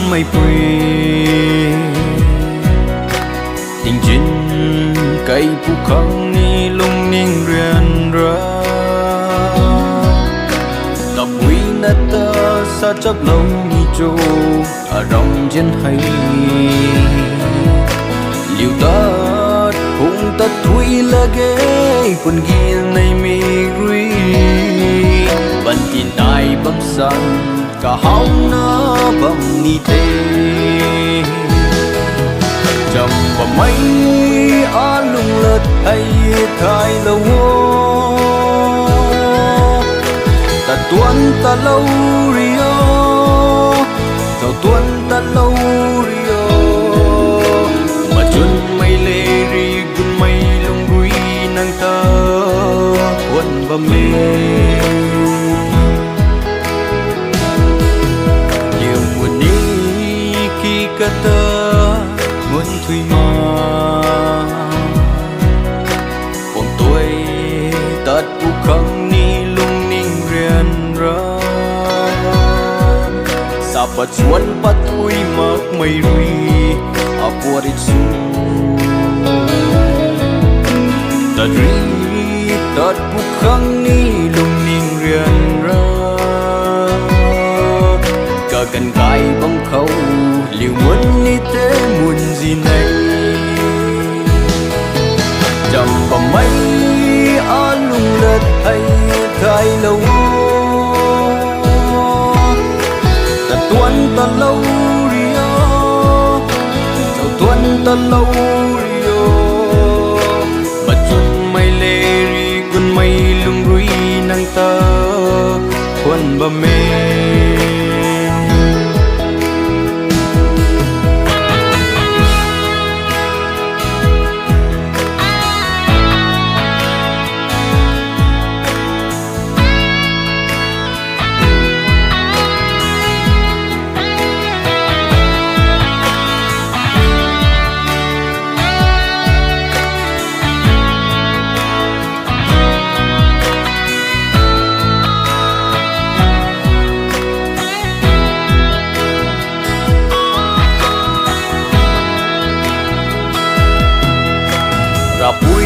ไม่ปรีtình chín cây phụ khăng ni lung ninh riêng ra tập quý nát ta sa chắc lâu ni châu ở trong trên hay liều ta cũng ta thui là ghé con ghi này mi gửi bận tin tai bấm san cả hóng nó bấm ni tê chầm và mấy á lung lật hay thay lâu ta tuấn ta lâu rio tàu tuấn ta lâu rio mà chuân mây lê ri gun mây lung rui nang ta quân và mê nhiều mùa ní khi cả ta muốn thui mà còn tôi tắt bu khăng ni lung ninh riêng ra sa pat chuan pat thui mak mai rui a pori chu tắt ri tắt bu khăng ni lung ninh riêng ra cả gần gai bóng khâu liều muốn ni thế muốn gì này chầm vào mấy á lung lật hay thay lâu ta tuấn ta lâu rio tàu tuấn ta lâu rio mà chuân mây lê ri gun mây lung rui nang ta quân ba mê bui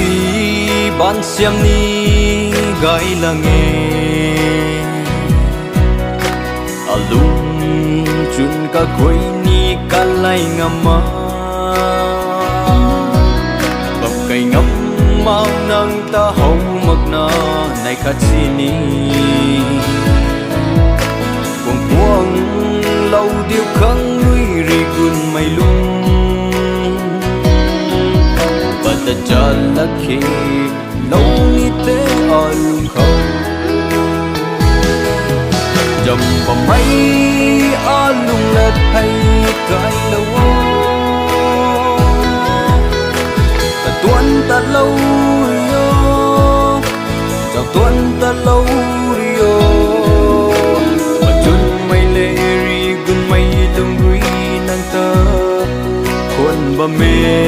ban xiêm ni gai là nghe a lung chun ka khoi ni ka lai ngama bập cây ngắm mau nang ta hậu mặc na này khát chi ni cuồng cuồng lâu điêu khăng nuôi ri gun mây lung ta cho là khi lâu như thế ở lung không dầm vào mấy ở lung lật hay cái lâu ta tuấn ta lâu rio chào tuấn ta lâu rio mà chuân mây lê ri gun mây lung rui nang ta khuôn ba mê